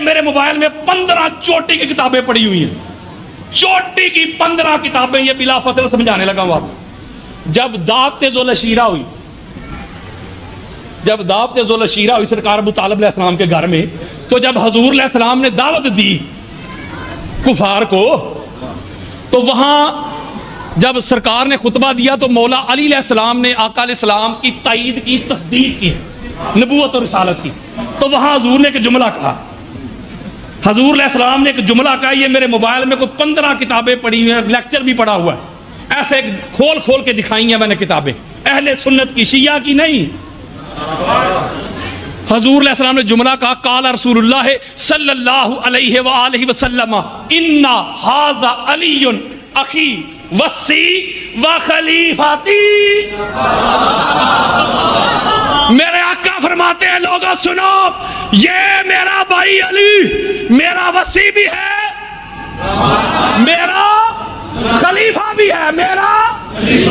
मेरे मोबाइल में 15 चोटी की किताबें पड़ी हुई हैं, चोटी की 15 किताबें। ये बिला फसल समझाने लगा हूं आपको। जब दावत-ए-ज़ुल-अशीरा हुई, जब दावत-ए-ज़ुल-अशीरा हुई सरकार अबू तालिब अलैहिस्सलाम के घर में, तो जब हजूर अलैहिस्सलाम ने दावत दी कुफार को, तो वहां जब सरकार ने खुतबा दिया तो मौला अली अलैहिस्सलाम ने आका अलैहिस्सलाम की ताईद की, तस्दीक की, नबूवत और रिसालत की। तो वहां हजूर ने एक जुमला कहा, हजूर अलैहिस्सलाम ने एक जुमला कहा, ये मेरे मोबाइल में कोई 15 किताबें पड़ी हुई हैं, लेक्चर भी पड़ा हुआ है, ऐसे खोल खोल के दिखाई हैं मैंने किताबें, अहले सुन्नत की, शिया की नहीं। हजूर अलैहिस्सलाम ने जुमला कहा, काला रसूलुल्लाह सल्लल्लाहु अलैहि वआलिहि वसल्लम इन्ना हाज़ा अलीयुन अखी वसी व खलीफाती। मेरे आका फरमाते हैं, लोगों सुनो, ये मेरा भाई अली मेरा वसी भी है, मेरा खलीफा भी है। मेरा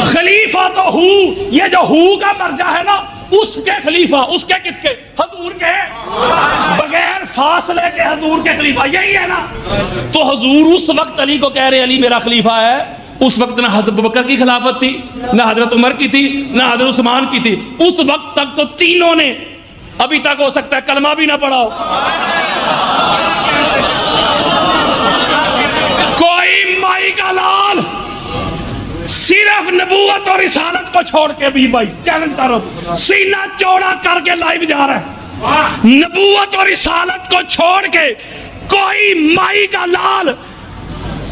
खलीफा तो हूँ, ये जो हूँ का मर्जा है ना, उसके खलीफा, उसके किसके? हजूर के, बगैर फासले के हजूर के खलीफा, यही है ना। तो हजूर उस वक्त अली को कह रहे अली मेरा खलीफा है। उस वक्त ना हजरत बकर की खिलाफत थी, ना हजरत उमर की थी, ना हजरत उस्मान की थी। उस वक्त तक तो तीनों ने, अभी तक हो सकता है कलमा भी ना पढ़ा हो, कोई माई का लाल सिर्फ नबूवत और रिसालत को छोड़ के भी, भाई चैलेंज करो, सीना चौड़ा करके लाइव जा रहा है, नबूवत और रिसालत को छोड़ के कोई माई का लाल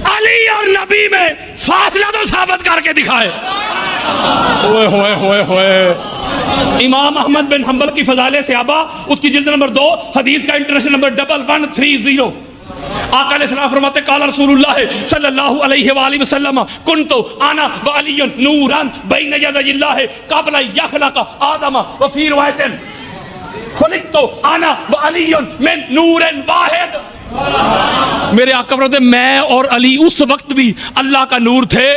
अली और नबी में फासला तो साबित करके दिखाए। ओए होए होए होए। इमाम अहमद बिन हंबल की फज़ाइल सहाबा, उसकी जिल्द नंबर 2, हदीस का इंटरनेशनल नंबर 1130। आका अलैहिस्सलाम फरमाते, काला रसूलुल्लाह सल्लल्लाहु अलैहि वआलिहि वसल्लम कुन्तु अना व अलीयुन नूरन बैन यदैल्लाह क़ब्ल यख़लक़ आदम व फ़ी रिवायतिन खुलिक़तु अना व अलीयुन मिन नूरिन वाहिद। मेरे आका फरमाते, मैं और अली उस वक्त भी अल्लाह का नूर थे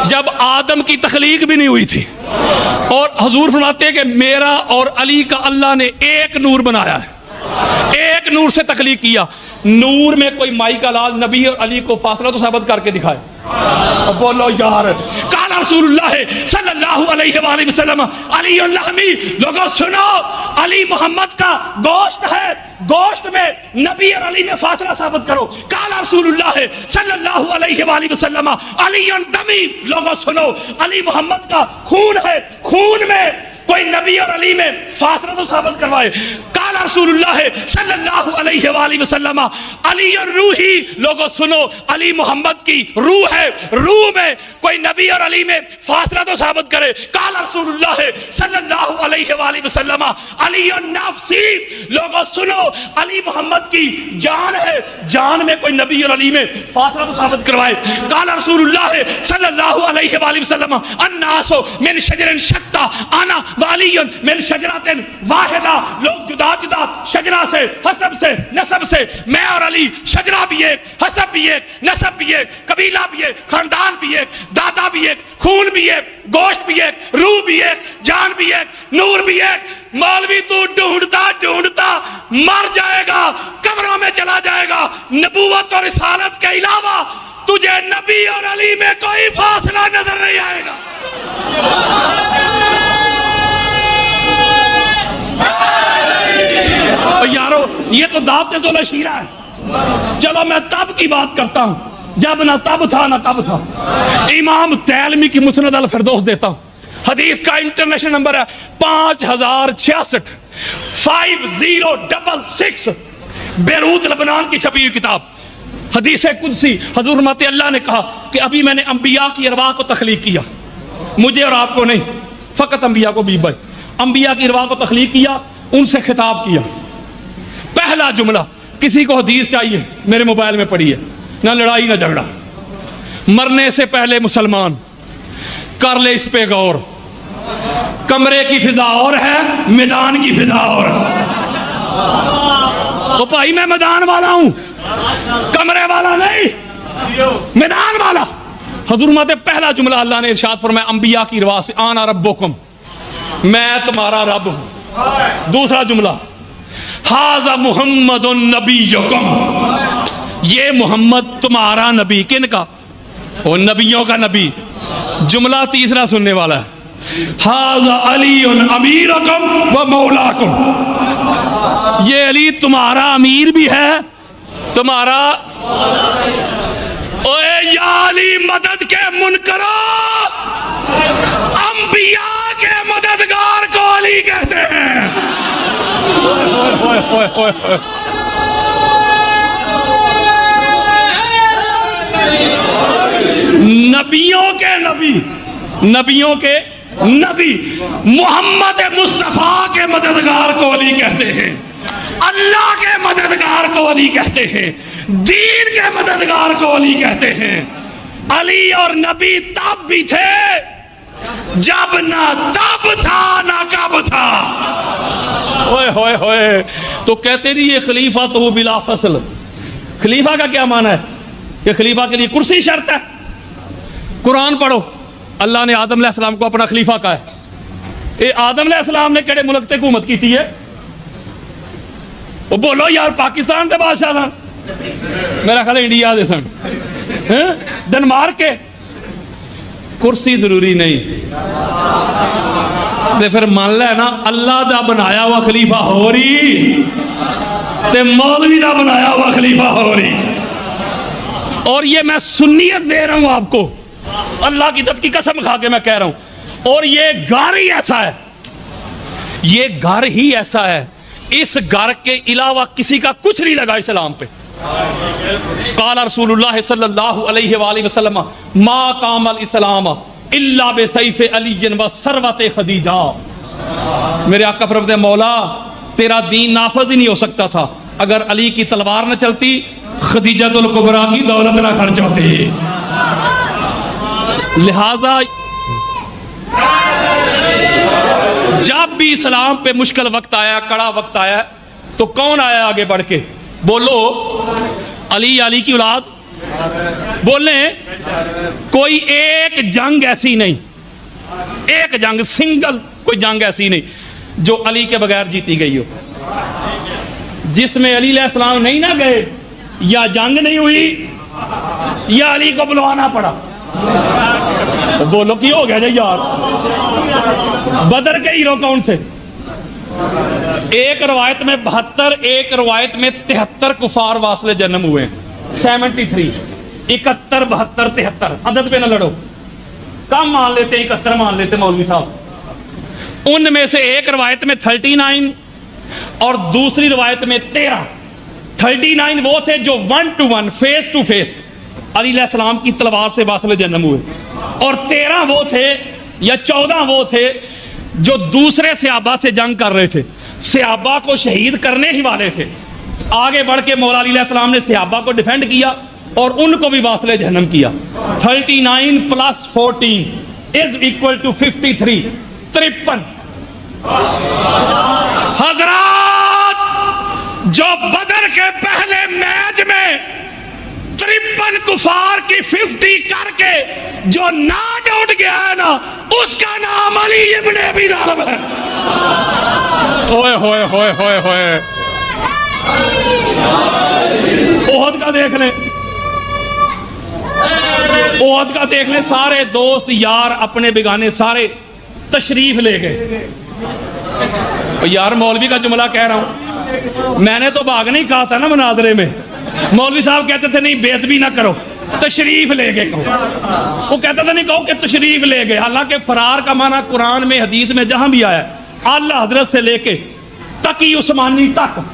जब आदम की तख्लीक भी नहीं हुई थी। और हुजूर फरमाते हैं कि मेरा और अली का अल्लाह ने एक नूर बनाया है, एक नूर से तख्लीक किया। नूर में कोई माई का लाल नबी और अली को फासला तो साबित करके दिखाए। बोलो यार, काला रसूलुल्लाह सल्लल्लाहु अलैहि वसल्लम अली लहमी। लोगों सुनो, अली मोहम्मद का गोश्त है, गोश्त में नबी और अली में फासला साबित करो। काला रसूलुल्लाह सल्लल्लाहु अलैहि वसल्लम अली दमी। लोगों सुनो, अली मोहम्मद का खून है, खून में कोई नबी और अली में फासला तो साबित करवाए। काला रसूलुल्लाह सल्लल्लाहु अलैहि वसल्लम अली और रूही। लोगों सुनो, अली मोहम्मद की रूह है, रूह में कोई नबी और अली में फासला तो साबित करे। काला रसूलुल्लाह सल्लल्लाहु अलैहि वसल्लम अली और नफ्सी। लोगों सुनो, अली मोहम्मद की जान है, जान में कोई नबी और अली में फासला तो साबित करवाए। काला रसूलुल्लाह सल्लल्लाहु अलैहि वसल्लम अन्नासु मिन शजरिन शत्ता अना वालियुन मिन शजरातिन वाहिदा। लोग जुदा जुदा शजरा से, हसब से, नसब से, मैं और अली शजरा भी एक, हसब भी एक, नसब भी एक, कबीला भी एक, खानदान भी एक, दादा भी एक, खून भी एक, गोश्त भी एक, रूह भी एक, जान भी एक, नूर भी एक। मौलवी तू ढूंढता ढूंढता मर जाएगा, कब्रों में चला जाएगा। नबूवत और रिसालत के अलावा तुझे नबी और अली में कोई फासला नजर नहीं आएगा। यारो, ये तो दावत-ए-ज़ुल-अशीरा है। चलो मैं तब की बात करता हूं जब ना तब था ना कब था। इमाम तैलमी की मुस्नद अल फिरदौस देता हूं, हदीस का इंटरनेशनल नंबर है 5066 5066। बेरूत लबनान की छपी हुई किताब, हदीस कुदसी। हुजूर फरमाते, अल्लाह ने कहा कि अभी मैंने अंबिया की अरवाह को तख्लीक किया, मुझे और आपको नहीं, फकत अंबिया को भी। भाई अंबिया की अरवाह को तख्लीक किया, उनसे खिताब किया। पहला जुमला, किसी को हदीस चाहिए मेरे मोबाइल में पड़ी है, ना लड़ाई ना झगड़ा। मरने से पहले मुसलमान कर ले इस पे गौर, कमरे की फिजा और है, मैदान की फिजा और। तो भाई मैं मैदान वाला हूं, कमरे वाला नहीं, मैदान वाला। हुजूर माते पहला जुमला अल्लाह ने इरशाद फरमाया अंबिया की रवा से, आना रब्बुकुम, मैं तुम्हारा रब हूं। दूसरा जुमला, हाजा मुहम्मदुन नबीयुकुम, ये मोहम्मद तुम्हारा नबी। किन का? वो नबियों का नबी। जुमला तीसरा सुनने वाला है, हाजा अलीउन अमीरुकुम व मौलाकुम, ये अली तुम्हारा अमीर भी है, तुम्हारा। ओए या अली मदद के मुनकरो, अंबिया के मददगार को अली कहते हैं। नबियों के नबी, नबियों के नबी, मोहम्मद मुस्तफा के मददगार को अली कहते हैं, अल्लाह के मददगार को अली कहते हैं, दीन के मददगार को अली कहते हैं। अली और नबी तब भी थे जब ना तब था ना कब था। ओए होए होए, तो कहते नहीं ये खलीफा तो वो बिला फसल। खलीफा का क्या माना है कि खलीफा के लिए कुर्सी शर्त है? कुरान पढ़ो, अल्लाह ने आदम अलैहिस्सलाम को अपना खलीफा कहा है। ये आदम अलैहिस्सलाम ने केड़े मुल्क ते हुकूमत की थी है? वो बोलो यार, पाकिस्तान के बादशाह सन, मेरा ख्याल इंडिया दे सन, डेनमार्क के। कुर्सी जरूरी नहीं ते फिर मान लै ना, अल्लाह दा बनाया हुआ खलीफा हो रही ते मौलवी दा बनाया हुआ खलीफा हो रही। और ये मैं सुन्नियत दे रहा हूं आपको, अल्लाह की दत की कसम खा के मैं कह रहा हूं। और ये घर ही ऐसा है, ये घर ही ऐसा है, इस घर के अलावा किसी का कुछ नहीं लगा इस्लाम पे। काला रसूलुल्लाह सल्लल्लाहु अलैहि वसल्लम मा कामल इस्लाम इल्ला बेसैफ अली व सरवत खदीजा। मेरे आका फरमाते मौला, तेरा दीन नाफज ही नहीं हो सकता था अगर अली की तलवार न चलती, खदीजतुल कुबरा की दौलत ना खर्च होती। लिहाजा जब भी इस्लाम पे मुश्किल वक्त आया, कड़ा वक्त आया, तो कौन आया आगे बढ़ के? बोलो, अली, अली की औलाद। बोले कोई एक जंग ऐसी नहीं, एक जंग, सिंगल कोई जंग ऐसी नहीं जो अली के बगैर जीती गई हो, जिसमें अली अलैहिस्सलाम नहीं ना गए, या जंग नहीं हुई, या अली को बुलवाना पड़ा। तो बोलो की हो गया यार? बदर के हीरो कौन थे? एक रवायत में 72, एक रवायत में 73 कुफार वासले जन्म हुए। 73, 71, 72, 73, अदद पे न लड़ो, कम मान लेते, 71 मान लेते मौलवी साहब। उनमें से एक रवायत में 39 और दूसरी रवायत में 13। 39 वो थे जो 1 to 1 face to face Ali अलैहिस्सलाम की तलवार से वासले जन्म हुए, और 13 वो थे या 14 वो थे जो दूसरे सहाबा से जंग कर रहे थे, सहाबा को शहीद करने ही वाले थे। आगे बढ़ के मौला अली अलैहिस्सलाम ने सहाबा को डिफेंड किया और उनको भी वासले जहन्नम किया। 39 + 14 = 53, 53। हजरात, जो बदर के पहले मैच में 53 कुफार की 50 करके जो नॉट आउट गया है ना, उसका नाम अली इब्न अबी तालिब है। ओए होए होए होए होए, ओहद का देख ले, ओहद का देख ले। सारे दोस्त यार अपने बेगाने सारे तशरीफ ले गए। यार मौलवी का जुमला कह रहा हूं, मैंने तो भाग नहीं कहा था ना मुनाजरे में। मौलवी साहब कहते थे नहीं बेदबी ना करो, तशरीफ ले गए कहो। वो कहता था नहीं कहो कि तशरीफ ले गए। हालांकि फरार का माना कुरान में, हदीस में जहां भी आया, आला हजरत से लेके तकी उस्मानी तक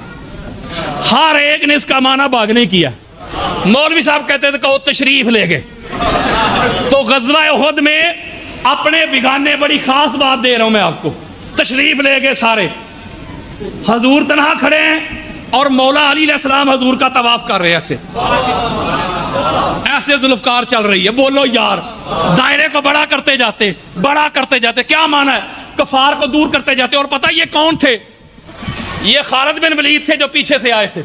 हर एक ने इसका माना भागने किया। मौलवी साहब कहते थे कहो तशरीफ ले गए। तो गज़वा उहद में अपने बिगाने बड़ी खास बात दे रहा हूं मैं आपको, तशरीफ ले गए सारे। हजूर तनहा खड़े हैं और मौला अली अलैहिस्सलाम हजूर का तवाफ कर रहे हैं, ऐसे जुल्फकार चल रही है। बोलो यार, दायरे को बड़ा करते जाते, बड़ा करते जाते। क्या माना है? कफार को दूर करते जाते। और पता ये कौन थे? ये खालिद बिन वलीद थे जो पीछे से आए थे।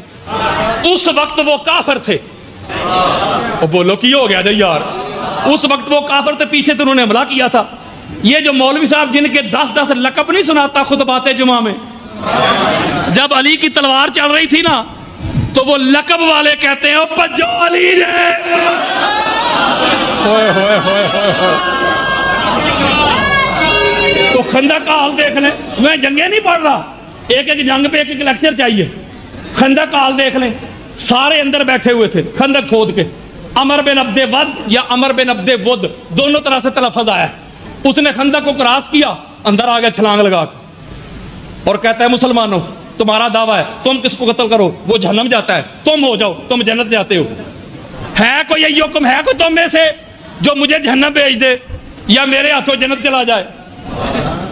उस वक्त वो काफिर थे। और बोलो की हो गया यार? उस वक्त वो काफिर थे, पीछे से उन्होंने हमला किया था। ये जो मौलवी साहब जिनके 10-10 लकब नहीं सुनाता खुतबाते जुमा में, जब अली की तलवार चल रही थी ना तो वो लकब वाले कहते हैं ओ भज्जो अली जे। तो खंदक का हाल देख लें, मैं जंगे नहीं पढ़ रहा, एक एक जंग पे एक एक लेक्चर चाहिए। खंदक का हाल देख लें, सारे अंदर बैठे हुए थे खंदक खोद के। अमर बिन अब्दे वद या अमर बिन अब्दे वुद दोनों तरह से तलफ़्ज़ आया। उसने खंदक को क्रॉस किया, अंदर आ गया छलांग लगा के और कहता है मुसलमानों तुम्हारा दावा है, तुम किसको कत्ल करो वो जहन्नम जाता है, तुम हो जाओ तुम जन्नत जाते हो। है कोई यही हुक्म है कोई तुम में से जो मुझे जहन्नम भेज दे या मेरे हाथों जन्नत चला जाए?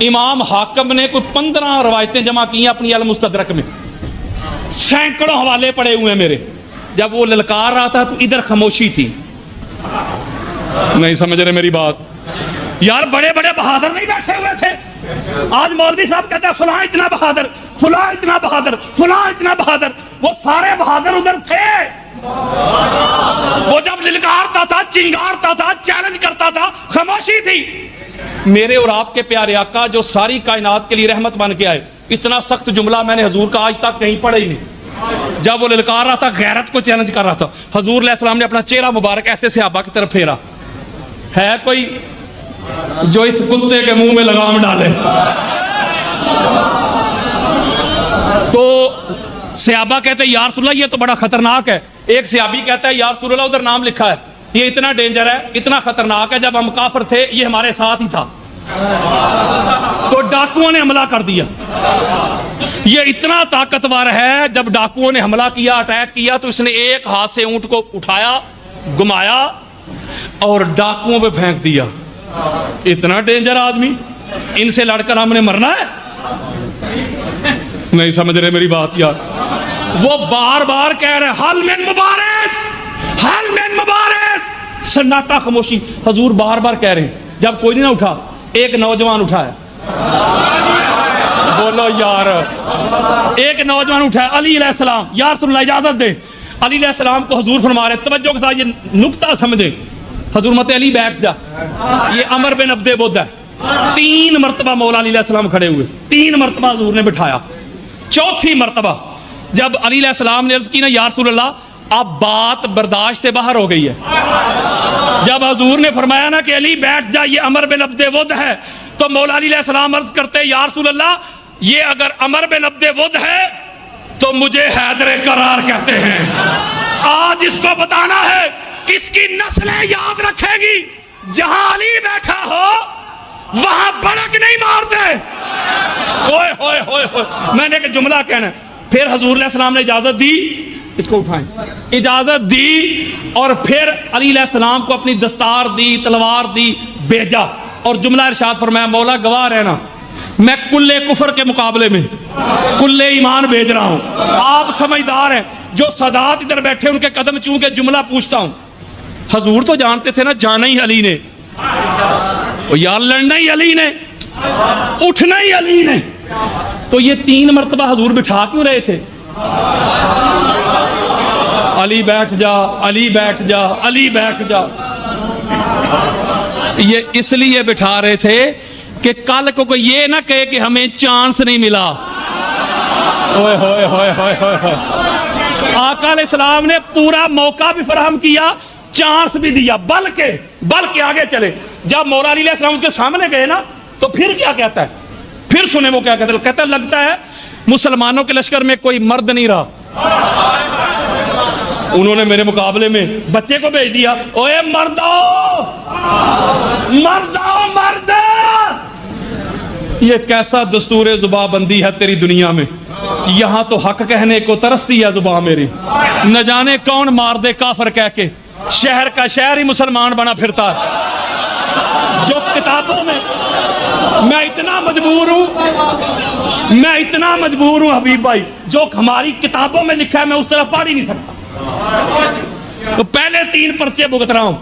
इमाम हाकिम ने कोई 15 रवायतें जमा की अपनी अल मुस्तदरक में, सैकड़ों हवाले पड़े हुए हैं मेरे। जब वो ललकार रहा था तो इधर खामोशी थी। नहीं समझ रहे मेरी बात यार, बड़े बड़े बहादुर नहीं बैठे हुए थे। आज मौलवी साहब कहते हैं फलां इतना बहादुर, फलां इतना बहादुर, फलां इतना बहादुर। वो सारे बहादुर उधर थे। वो जब ललकारता था, चिंगारता था, चैलेंज करता था, खामोशी थी। मेरे और आपके प्यारे आका जो सारी कायनात के लिए रहमत बन के आए, इतना सख्त जुमला मैंने हजूर का आज तक कहीं पढ़ा ही नहीं। जब वो ललकार रहा था, गैरत को चैलेंज कर रहा था, हजूर अलैहिस्सलाम ने अपना चेहरा मुबारक ऐसे सहाबा की तरफ फेरा। है कोई जो इस कुत्ते के मुंह में लगाम डाले? तो सहाबा कहते हैं या रसूलल्लाह ये तो बड़ा खतरनाक है। एक सहाबी कहता है या रसूलल्लाह उधर नाम लिखा है, ये इतना डेंजर है, इतना खतरनाक है, जब हम काफिर थे ये हमारे साथ ही था। तो डाकुओं ने हमला कर दिया। ये इतना ताकतवर है, जब डाकुओं ने हमला किया, अटैक किया, तो इसने एक हाथ से ऊंट को उठाया, घुमाया और डाकुओं पे फेंक दिया। इतना डेंजर आदमी, इनसे लड़कर हमने मरना है? नहीं समझ रहे मेरी बात यार। वो बार बार कह रहे हल मिन मुबारक, हल मिन मुबारक। सन्नाटा, खामोशी। हजूर बार बार कह रहे हैं। जब कोई नहीं ना उठा, एक नौजवान उठा है। बोलो यार, एक नौजवान उठा है, अली अलैहिस्सलाम, या रसूलल्लाह इजाजत दे। अली अलैहिस्सलाम को हजूर फरमा रहे, तवज्जो के साथ ये नुक्ता समझे। हजूर मत अली बैठ जा, ये अमर बिन अब्दे वुद है। 3 मरतबा मौला अली अलैहिस्सलाम खड़े हुए, 3 मरतबा हजूर ने बिठाया। चौथी मरतबा जब अली अलैहिस्सलाम ने अर्ज की ना या रसूलल्लाह अब बात बर्दाश्त से बाहर हो गई है। जब हजूर ने फरमाया ना कि अली बैठ जा, ये अमर बिन अब्दे वुद है, तो मौला अली अलैहिस्सलाम अर्ज करते या रसूलल्लाह ये अगर अमर बिन अब्दे वुद है तो मुझे हैदर करार कहते हैं। आज इसको बताना है, इसकी नस्लें याद रखेगी, जहां अली बैठा हो वहां बड़क नहीं मारते। होए होए होए होए, मैंने एक जुमला कहना। फिर हजूर अलैहिस्सलाम ने इजाजत दी, इसको उठाएं, इजाजत दी और फिर अली अलैहिस्सलाम को अपनी दस्तार दी, तलवार दी, भेजा और जुमला इरशाद फरमाया मौला गवाह रहना, मैं कुल्ले कुफर के मुकाबले में कुल्ले ईमान भेज रहा हूं। आप समझदार हैं, जो सदात इधर बैठे उनके कदम चूम के जुमला पूछता हूं। हजूर तो जानते थे ना, जाना ही अली ने, यार लड़ना ही अली ने, उठना ही अली ने। तो ये 3 मरतबा हजूर बिठा क्यों रहे थे? अली बैठ जा, अली बैठ जा, अली बैठ जा। ये इसलिए बिठा रहे थे कि कल को कोई ये ना कहे कि हमें चांस नहीं मिला। ओए होए होए होए होए, आका अलैहिस्सलाम ने पूरा मौका भी फराहम किया, चांस भी दिया, बल्कि आगे चले। जब मौला अली अलैहिस्सलाम उसके सामने गए ना, तो फिर क्या कहता है? फिर सुने वो क्या कहता है? कहता है लगता है मुसलमानों के लश्कर में कोई मर्द नहीं रहा, उन्होंने मेरे मुकाबले में बच्चे को भेज दिया। ओए मर्दो, मर्दो, मर्द! ये कैसा दस्तूर जुबाबंदी है तेरी दुनिया में। यहां तो हक कहने को तरसती है जुबान मेरी, न जाने कौन मार दे काफर कह के, शहर का शहर ही मुसलमान बना फिरता है। जो किताबों में मैं इतना मजबूर हूं हबीब भाई, जो हमारी किताबों में लिखा है मैं उस तरह पढ़ ही नहीं सकता। तो पहले 3 पर्चे भुगत रहा हूं।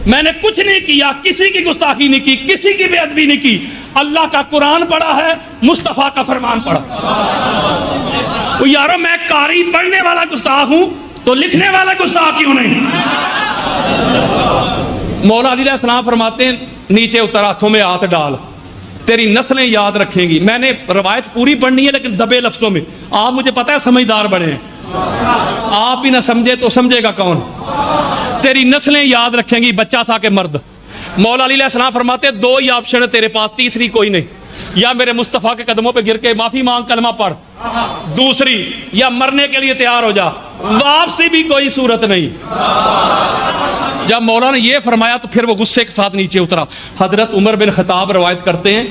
मैंने कुछ नहीं किया, किसी की गुस्ताखी नहीं की, किसी की बेअदबी नहीं की। अल्लाह का कुरान पढ़ा है, मुस्तफा का फरमान पढ़ा। तो यारो मैं कारी पढ़ने वाला गुस्ताख हूं, तो लिखने वाला गुस्ताख क्यों नहीं? मौला अली अलैहिस्सलाम फरमाते हैं नीचे उतर, हाथों में हाथ डाल। तेरी नस्लें याद रखेंगी। मैंने रवायत पूरी पढ़नी है लेकिन दबे लफ्जों में। आप मुझे पता है समझदार बने हैं, आप ही ना समझे तो समझेगा कौन। तेरी नस्लें याद रखेंगी। बच्चा था कि मर्द। मौला अली अलैहिस्सलाम फरमाते दो ही ऑप्शन है तेरे पास, तीसरी कोई नहीं। या मेरे मुस्तफ़ा के कदमों पे गिर के माफी मांग कलमा पढ़, दूसरी या मरने के लिए तैयार हो जा, वापसी भी कोई सूरत नहीं। जब मौला ने ये फरमाया तो फिर वो गुस्से के साथ नीचे उतरा। हजरत उमर बिन खताब रवायत करते हैं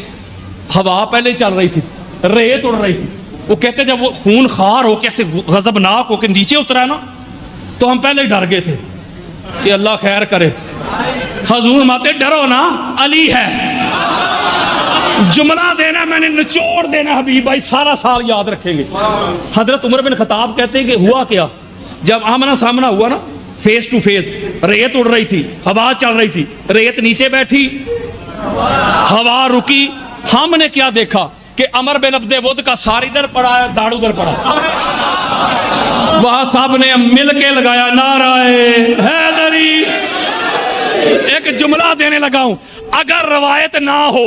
हवा पहले चल रही थी, रेत उड़ रही थी। वो कहते जब वो खून खार हो कैसे गजबनाक होकर नीचे उतरा ना तो हम पहले डर गए थे कि अल्लाह खैर करे। हजूर माते डरो ना, अली है। जुमला देना मैंने निचोड़ देना हबीब भाई, सारा साल याद रखेंगे। हजरत उमर बिन खताब कहते हैं कि हुआ क्या, जब आमना सामना हुआ ना फेस टू फेस, रेत उड़ रही थी, हवा चल रही थी, रेत नीचे बैठी, हवा रुकी। हमने क्या देखा कि अमर बिन अब्दे वुद का सार इधर पड़ा है, दाढ़ उधर पड़ा। वहां सब ने मिल के लगाया नाराए हैदरी। एक जुमला देने लगा हूं, अगर रवायत ना हो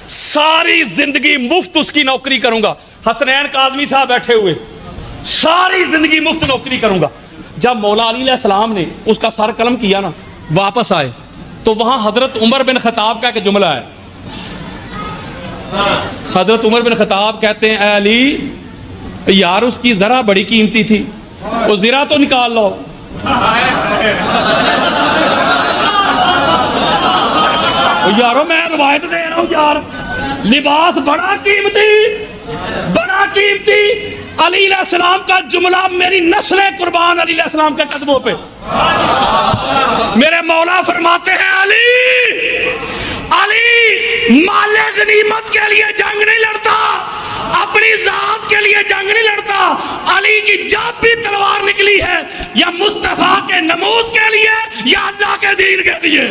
सारी जिंदगी मुफ्त उसकी नौकरी करूंगा। हसनैन काज़मी साहब बैठे हुए, सारी जिंदगी मुफ्त नौकरी करूंगा। जब मौला अली अलैहिस्सलाम ने उसका सर कलम किया ना, वापस आए तो वहां हजरत उमर बिन खताब का एक जुमला है। हजरत उमर बिन खताब कहते हैं ऐ अली, यार उसकी जरा बड़ी कीमती थी, वो जरा तो निकाल लो। यारो मैं रवायत दे रहा हूं यार, लिबास बड़ा कीमती, बड़ा कीमती। अली अलैहिस्सलाम का जुमला, मेरी नस्लें कुर्बान अली अलैहिस्सलाम के कदमों पे। मेरे मौला फरमाते हैं अली, अली माले गनीमत के लिए जंग नहीं लड़ता, अपनी जात के लिए जंग नहीं लड़ता। अली की जब भी तलवार निकली है या मुस्तफा के नमूज के लिए या अल्लाह के दीन के लिए।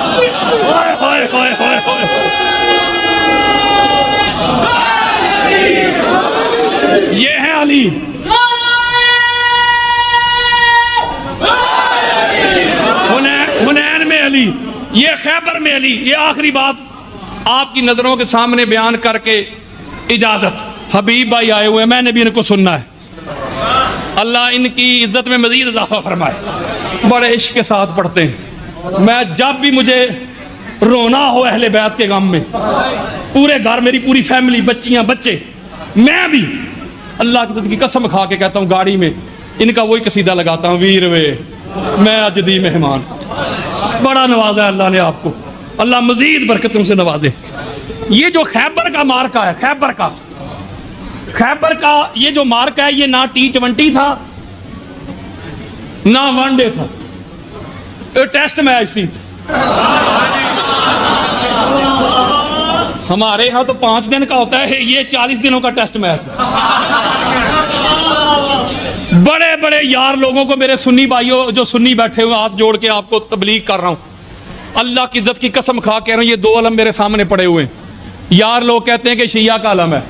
होय होय होय होय होय। ये है अली। हुनैन में अली, ये खैबर में अली। ये आखिरी बात आपकी नजरों के सामने बयान करके इजाजत। हबीब भाई आए हुए, मैंने भी इनको सुनना है। अल्लाह इनकी इज्जत में मजीद इजाफा फरमाए। बड़े इश्क के साथ पढ़ते हैं। मैं जब भी मुझे रोना हो अहले बैत के गम में, पूरे घर मेरी पूरी फैमिली, बच्चियां बच्चे, मैं भी अल्लाह की इज्जत की कसम खा के कहता हूँ, गाड़ी में इनका वही कसीदा लगाता हूँ, वीर वे मैं अजदी मेहमान। बड़ा नवाजा अल्लाह ने आपको, अल्लाह मजीद बरकतों से नवाजे। ये जो खैबर का मार्का है, खैबर का ये जो मार्का है, ये ना T20 था ना वनडे था, ये टेस्ट मैच थी। हमारे यहाँ तो 5 दिन का होता है, ये 40 दिनों का टेस्ट मैच। बड़े बड़े यार लोगों को, मेरे सुन्नी भाइयों जो सुन्नी बैठे हुए, हाथ जोड़ के आपको तबलीग कर रहा हूं, अल्लाह की इज्जत की कसम खा कह रहा हूं, ये 2 अलम मेरे सामने पड़े हुए हैं। यार लोग कहते हैं कि शिया का अलम है।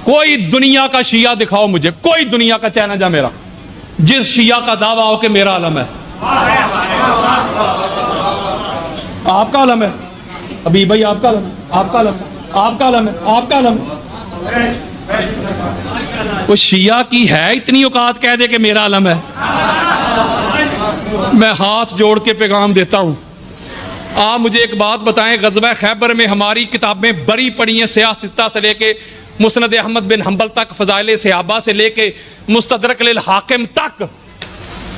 कोई दुनिया का शिया दिखाओ मुझे, कोई दुनिया का चैलेंज है मेरा, जिस शिया का दावा हो कि मेरा अलम है। आपका अलम है अभी भाई, आपका अलम है, आपका अलम है, आपका अलम है, आपका अलम है। वो शिया की है इतनी औकात कह दे कि मेरा अलम है। मैं हाथ जोड़ के पैगाम देता हूं, आप मुझे एक बात बताएं, ग़ज़वा खैबर में हमारी किताबें बड़ी पड़ी हैं, सियासता से लेके मुस्नद अहमद बिन हम्बल तक, फ़ज़ाइल सहाबा से लेके मुस्तदरक लिल हाकिम तक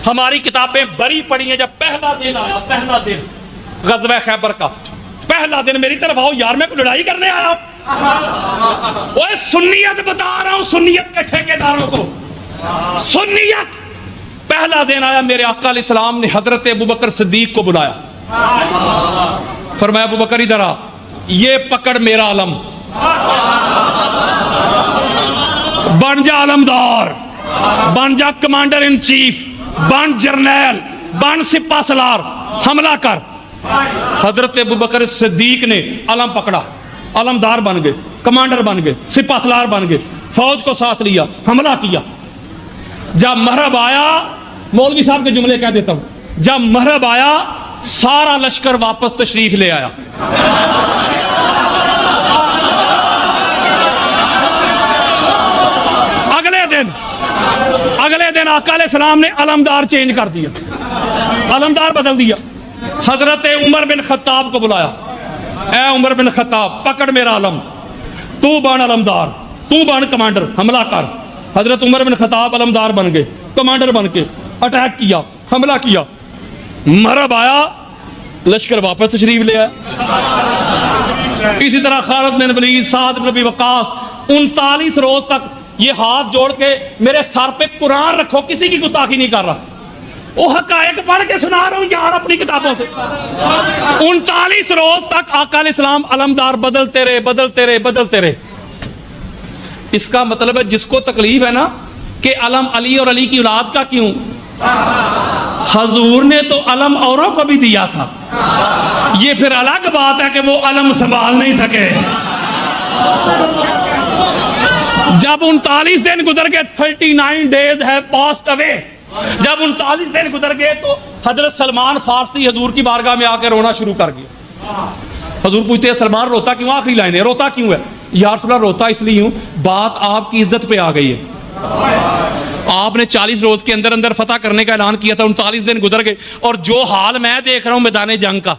हमारी किताबें बड़ी पड़ी हैं। जब पहला दिन आया, पहला दिन ग़ज़वा खैबर का पहला दिन, मेरी तरफ आओ यार, मैं कोई लड़ाई करने आया हूं। ओए सुन्नियत बता रहा हूं, सुन्नियत के ठेकेदारों को, सुन्नियत। पहला दिन आया, मेरे आका अलैहिस्सलाम ने हजरत अबू बकर सिद्दीक को बुलाया, फरमाया अबू बकर इधर आ, ये पकड़ मेरा अलम, बन जा अलमदार, बन जा कमांडर इन चीफ, बन जर्नैल, बन सिपा सलार, हमला कर। हजरत अबू बकर सिद्दीक ने अलम पकड़ा, अलमदार बन गए, कमांडर बन गए, सिपा सलार बन गए, फौज को साथ लिया, हमला किया। जब महरब आया, मौलवी साहब के जुमले कह देता हूं, जब महरब आया सारा लश्कर वापस तशरीफ ले आया। अगले दिन आका अलैहिस्सलाम ने अलमदार चेंज कर दिया, अलमदार बदल दिया। हजरत उमर बिन खत्ताब को बुलाया, ए उमर बिन खत्ताब पकड़ मेरा अलम, तू बन अलमदार, तू बन कमांडर, हमला कर। हजरत उमर बिन खत्ताब अलमदार बन गए, कमांडर बन के अटैक किया, हमला किया, मरब आया, लश्कर वापस तशरीफ ले आया। इसी तरह खालिद बिन वलीद, साद बिन अबी वक्कास 39 रोज तक ये हाथ जोड़ के मेरे सर पे कुरान रखो, किसी की गुस्ताखी नहीं कर रहा, वो हकायक पढ़ के सुना रहा हूं यार अपनी किताबों से। 39 रोज तक आका अलैहिस्सलाम अलमदार बदलते रहे, बदलते रहे, बदलते रहे। इसका मतलब है जिसको तकलीफ है ना कि अलम अली और अली की औलाद का क्यों, हजूर ने तो अलम औरों को भी दिया था, ये फिर अलग बात है कि वो अलम संभाल नहीं सके। जब 39 दिन गुजर गए, 39 डेज है पास्ट अवे, जब 39 दिन गुजर गए तो हजरत सलमान फारसी हजूर की बारगाह में आकर रोना शुरू कर गया। हजूर पूछते हैं सलमान रोता क्यों, आखिरी लाइन है, रोता क्यों है? यार रसूलल्लाह रोता इसलिए हूं, बात आपकी इज्जत पे आ गई है, आपने 40 रोज के अंदर अंदर फतह करने का ऐलान किया था, 39 दिन गुजर गए और जो हाल मैं देख रहा हूं मैदान जंग का,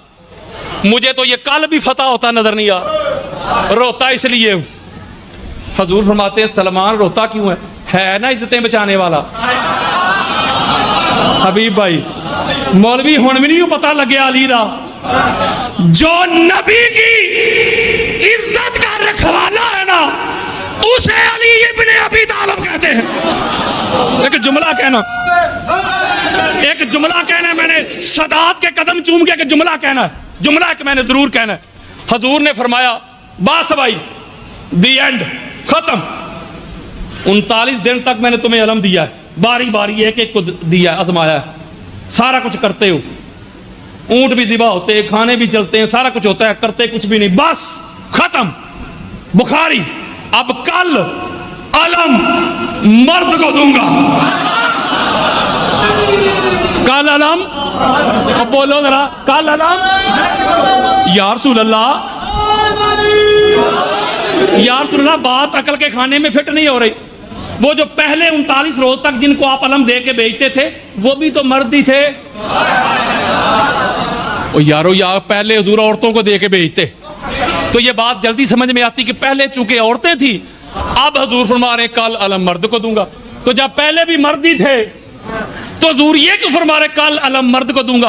मुझे तो ये कल भी फतह होता नजर नहीं आ रहा, रोता इसलिए हूं। हजूर फरमाते हैं सलमान रोता क्यों है ना इज्जतें बचाने वाला। हबीब भाई मौलवी हुण भी नहीं पता लगे अली दा, जो नबी की इज्जत का रखवाला है ना उसे अली इब्ने अबी तालिब कहते हैं। एक जुमला कहना, एक जुमला कहना है, मैंने सदात के कदम चूम के जुमला कहना है, जुमला एक मैंने जरूर कहना है। हजूर ने फरमाया बस भाई दी एंड, खत्म। 39 दिन तक मैंने तुम्हें अलम दिया है, बारी बारी एक एक को दिया है, आजमाया है, सारा कुछ करते हो, ऊंट भी ज़िबा होते हैं, खाने भी चलते हैं, सारा कुछ होता है, करते कुछ भी नहीं, बस खत्म बुखारी। अब कल अलम मर्द को दूंगा, कल अलम, अब बोलो जरा, कल अलम। या रसूल अल्लाह, या रसूल अल्लाह, बात अकल के खाने में फिट नहीं हो रही। वो जो पहले 39 रोज तक जिनको आप अलम दे के बेचते थे वो भी तो मर्द ही थे। ओ यारो यार, पहले हुजूर औरतों को दे के बेचते, तो ये बात जल्दी समझ में आती कि पहले चूंकि औरतें थी, अब हजूर फरमा रहे कल अलम मर्द को दूंगा। तो जब पहले भी मर्द ही थे तो हजूर ये क्यों फरमा रहे कल अलम मर्द को दूंगा?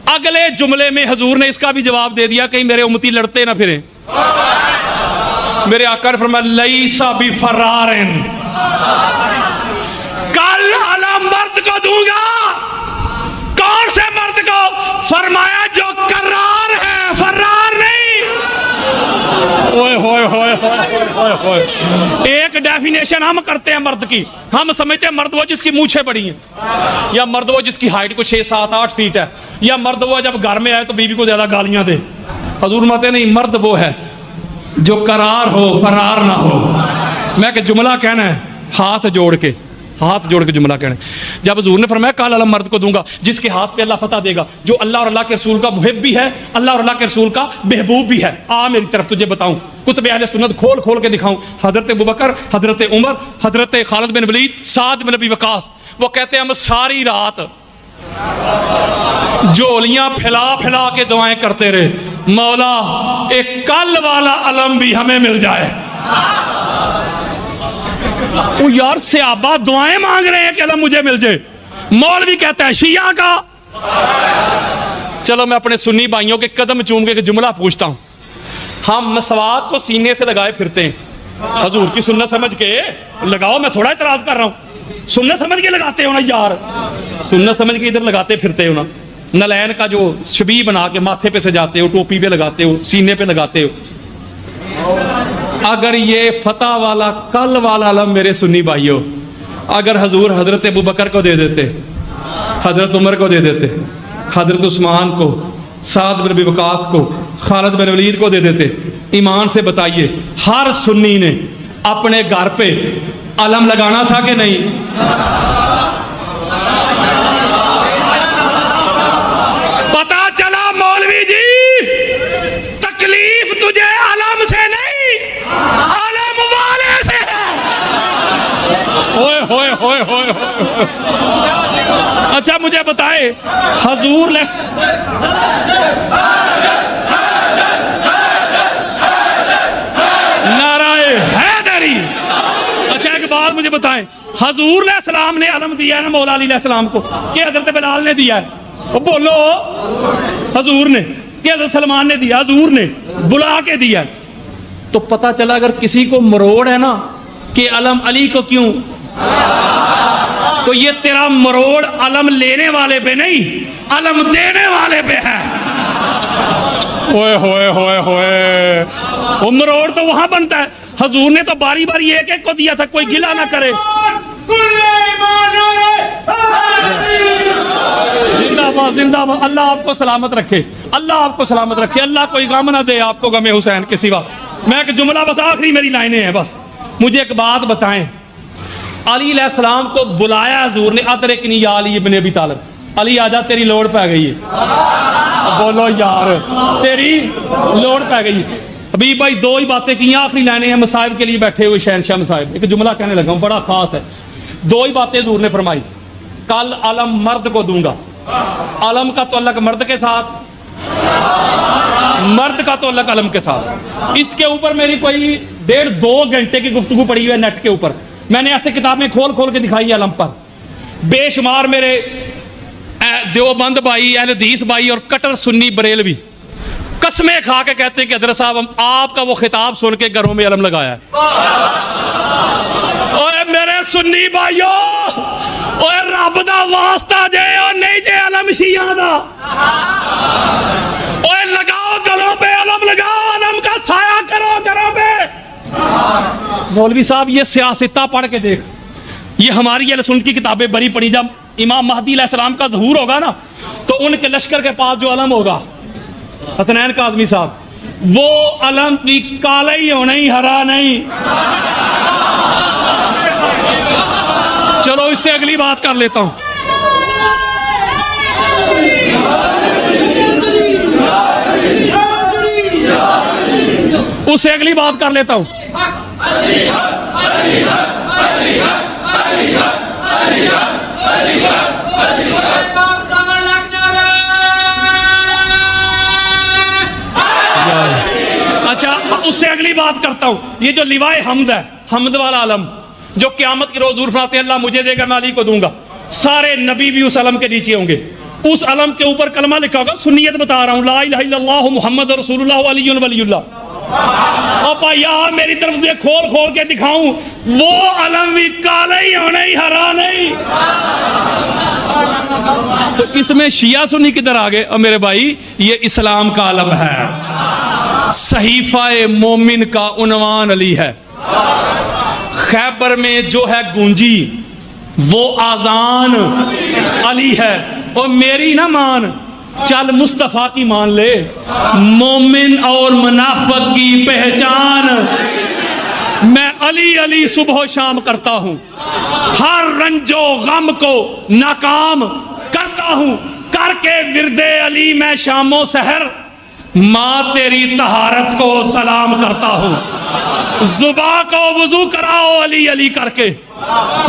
अगले जुमले में हजूर ने इसका भी जवाब दे दिया, कहीं मेरे उम्मती लड़ते ना फिरे। मेरे आका ने फरमाया लईसा बि फरारिन, कल अलम मर्द को दूंगा। कौन से मर्द को? फरमाया जो करार है, फरार नहीं। ओए होए होए होए होए। एक डेफिनेशन हम करते हैं मर्द की, हम समझते हैं मर्द वो जिसकी मूछें बड़ी हैं, या मर्द वो जिसकी हाइट को 6, 7, 8 फीट है, या मर्द वो जब घर में आए तो बीवी को ज्यादा गालियां दे। हजूर माते नहीं, मर्द वो है जो करार हो, फरार ना हो। मैं कि जुमला कहना है हाथ जोड़ के, हाथ जोड़ के जुमला कहना है। जब हजूर ने फरमाया कल अलम मर्द को दूंगा जिसके हाथ पे अल्लाह फतह देगा, जो अल्लाह और अल्लाह के रसूल का मुहिब भी है, अल्लाह और अल्लाह के रसूल का महबूब भी है। आ मेरी तरफ तुझे बताऊं, कुतुब अहले सुन्नत खोल खोल के दिखाऊं। हजरत अबू बकर, हजरत उमर, हजरत खालिद बिन वलीद, साद बिन अबी वक्कास, वो कहते हैं हम सारी रात झोलियां फैला फैला के दुआएं करते रहे, मौला एक कल वाला अलम भी हमें मिल जाए। ओ यार, सहाबा दुआएं मांग रहे हैं कि अलम मुझे मिल जाए, मौलवी कहता है शिया का। चलो मैं अपने सुन्नी भाइयों के कदम चूम के जुमला पूछता हूं। हम मसवाक को सीने से लगाए फिरते हैं, हजूर की सुन्नत समझ के लगाओ, मैं थोड़ा इतराज कर रहा हूं, सुन्नत समझ के लगाते हो ना यार, सुन्नत समझ के इधर लगाते फिरते हो ना। नलैन का जो शबी बना के माथे पे सजाते हो, टोपी पे लगाते हो, सीने पे लगाते हो। अगर ये फतह वाला कल वाला अलम मेरे सुन्नी भाइयों, अगर हजूर हजरत अबू बकर को दे देते, हजरत उमर को दे देते, हजरत उस्मान को, साद बिन अबी वक्कास को, खालिद बिन वलीद को दे देते, ईमान से बताइए हर सुन्नी ने अपने घर पे अलम लगाना था कि नहीं? पता चला होए होए होए होए। अच्छा मुझे बताए हजूर नाराए हैदरी। अच्छा एक बात मुझे बताएं, हजूर सलाम ने अलम दिया है ना मौला अली सलाम को कि हजरत बिलाल ने दिया है? वो बोलो हजूर ने कि हजरत सलमान ने दिया? हजूर ने बुला के दिया। तो पता चला अगर किसी को मरोड़ है ना कि अलम अली को क्यों, तो ये तेरा मरोड़ अलम लेने वाले पे नहीं अलम देने वाले पे है। ओए होए होए होए, वो मरोड़ तो वहां बनता है। हजूर ने तो बारी बारी एक एक को दिया था, कोई गिला ना करे। जिंदाबाद जिंदाबाद। अल्लाह आपको सलामत रखे, अल्लाह आपको सलामत रखे, अल्लाह कोई गम ना दे आपको गमे हुसैन के सिवा। मैं एक जुमला बता, आखिरी मेरी लाइनें हैं बस। मुझे एक बात बताएं, अली सलाम को बुलाया हजूर ने, अदरिकनी या अली इब्न अबी तालिब, अली आजा तेरी लोड़ पै गई है। बोलो यार तेरी लोड़ पै गई है। अभी भाई दो ही बातें की, आखिरी लाइनें हैं मसाहिब के लिए बैठे हुए शहनशाह मसाहिब। एक जुमला कहने लगा हूं बड़ा खास है, दो ही बातें हजूर ने फरमाई। कल अलम मर्द को दूंगा, अलम का तअल्लुक मर्द के साथ, मर्द का तअल्लुक अलम के साथ। इसके ऊपर मेरी कोई 1.5-2 घंटे की गुफ्तगू पड़ी हुई है नेट के ऊपर। मैंने ऐसे किताबें खोल खोल के दिखाई अलम पर। बेशुमार मेरे देवबंद भाई, अहले हदीस भाई और कट्टर सुन्नी बरेलवी कसमें खा के कहते हैं कि हजरत साहब हम आपका वो खिताब सुन के घरों में अलम लगाया है। ओए मेरे सुन्नी भाइयों, ओए रब दा वास्ता जे और नहीं जे अलम शिया दा। ओए लगाओ गलों पे अलम, लगाओ अलम का साया करो घरों पे। मौलवी साहब ये सियासता पढ़ के देख, ये हमारी अहले सुन्नत की किताबें बड़ी पड़ी। जब इमाम महदी अलैहिस्सलाम का ज़हूर होगा ना, तो उनके लश्कर के पास जो अलम होगा हसनैन काज़मी साहब, वो अलम भी काला ही होना ही, हरा नहीं। चलो इससे अगली बात कर लेता हूं। उससे अगली बात कर लेता हूं। अच्छा उससे अगली बात करता हूं। ये जो लिवाए हम्द है, हम्द वाला अलम जो क़यामत की रोज़ ज़रूर फरमाते हैं अल्लाह मुझे देगा मैं अली को दूंगा, सारे नबी भी उस अलम के नीचे होंगे। उस अलम के ऊपर कलमा लिखा होगा, सुन्नियत बता रहा हूं, ला इलाहा इल्लल्लाह मुहम्मद रसूलुल्लाह अलीयुन वलीयुल्लाह। और भैया मेरी तरफ से खोल खोल के दिखाऊं, वो अलम भी काला ही होना ही, हरा नहीं। तो इसमें शिया सुन्नी किधर आ गए? और मेरे भाई ये इस्लाम का अलम है, सहीफा मोमिन का उन्वान अली है। खैबर में जो है गूंजी वो आजान अली है। और मेरी ना मान, चल मुस्तफा की मान ले। मोमिन और मुनाफिक की पहचान मैं अली अली सुबह शाम करता हूं, हर रंजो गम को नाकाम करता हूं, करके विरदे अली मैं शामो सहर माँ तेरी तहारत को सलाम करता हूं। जुबा को वुजू कराओ अली अली करके,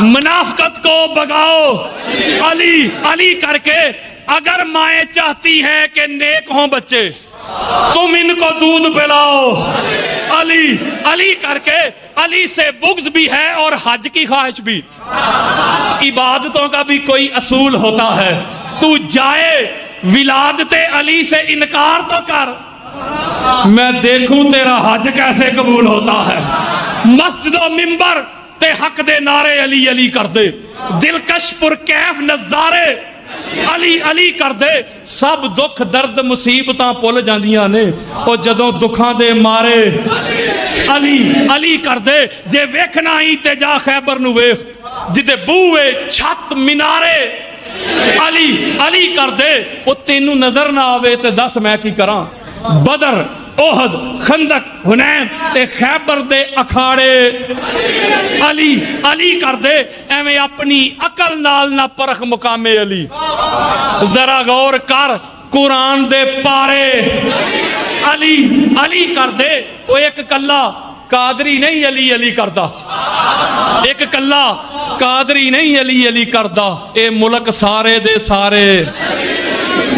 मुनाफिकत को भगाओ अली अली करके। अगर माएँ चाहती हैं कि नेक हों बच्चे, तुम इनको दूध पिलाओ अली अली करके। अली से बुग़्ज़ भी है और हज की ख्वाहिश भी। इबादतों का भी कोई असूल होता है, तू जाए विलादते अली से इनकार तो कर, मैं देखूं तेरा हज कैसे कबूल होता है। मस्जिद और मिंबर ते हक दे नारे अली अली कर दे, दिलकश पुरकैफ नज़ारे अली अली कर दे। सब दुख दर्द मुसीबतां भुल जांदियां ने, और जदों दुखां दे मारे अली अली कर दे। जे वेखना ही ते जा खैबर नूं वेख, जिदे बूहे छत मीनारे अली अली कर दे। वो तेनू नजर ना आवे ते दस मैं की करा। बदर ओहद खंदक हुनैन ते खैबर दे अखाड़े अली अली कर दे। एवें अपनी अकल नाल ना परख मुकामे अली। जरा गौर कर कुरान दे पारे अली अली कर दे। वो एक कल्ला कादरी नहीं अली अली करदा, एक कल्ला कादरी नहीं अली अली करदा, ए मुल्क सारे दे सारे।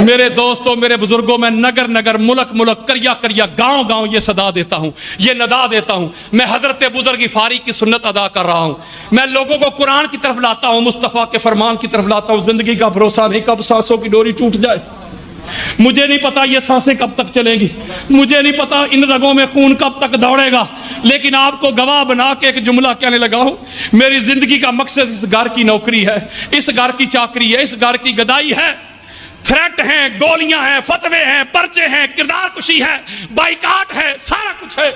मेरे दोस्तों, मेरे बुजुर्गों, मैं नगर नगर, मुल्क मुल्क, करिया करिया, गांव गांव ये सदा देता हूं, ये नदा देता हूं। मैं हजरत अबू ज़र गिफ़ारी की सुन्नत अदा कर रहा हूं। मैं लोगों को कुरान की तरफ लाता हूं, मुस्तफ़ा के फरमान की तरफ लाता हूं। जिंदगी का भरोसा नहीं, कब सांसों की डोरी टूट जाए। मुझे नहीं पता ये सांसें कब तक चलेंगी, मुझे नहीं पता इन रगों में खून कब तक दौड़ेगा, लेकिन आपको गवाह बना के एक जुमला कहने लगा हूं। मेरी जिंदगी का मकसद इस घर की नौकरी है, इस घर की चाकरी है, इस घर की गदाई है। थ्रेट हैं, गोलियां हैं, फतवे हैं, पर्चे हैं, किरदार कुशी है, बाइकाट है, सारा कुछ है।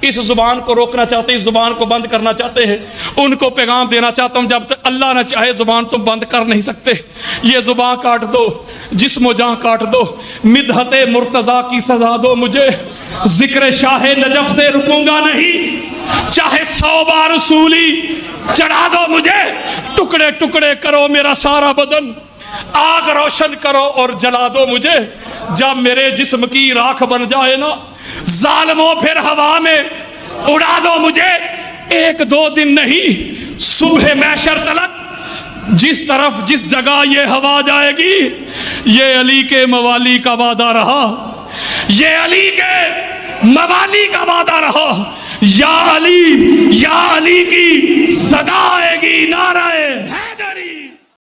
इस जुबान को रोकना चाहते हैं, इस जुबान को बंद करना चाहते हैं। उनको पैगाम देना चाहता हूं, जब तक अल्लाह न चाहे जुबान तुम बंद कर नहीं सकते। ये जुबान काट दो, जिस्म जहां काट दो, मिदहते मुर्तजा की सजा दो मुझे, जिक्र शाहे नजफ से रुकूंगा नहीं, चाहे 100 बार सूली चढ़ा दो मुझे, टुकड़े टुकड़े करो मेरा सारा बदन, आग रोशन करो और जला दो मुझे। जब मेरे जिस्म की राख बन जाए ना जालिमों, फिर हवा में उड़ा दो मुझे। 1-2 दिन नहीं, सुबह महशर तलक जिस तरफ जिस जगह ये हवा जाएगी, ये अली के मवाली का वादा रहा, ये अली के मवाली का वादा रहा। या अली की सदा आएगी, नाराए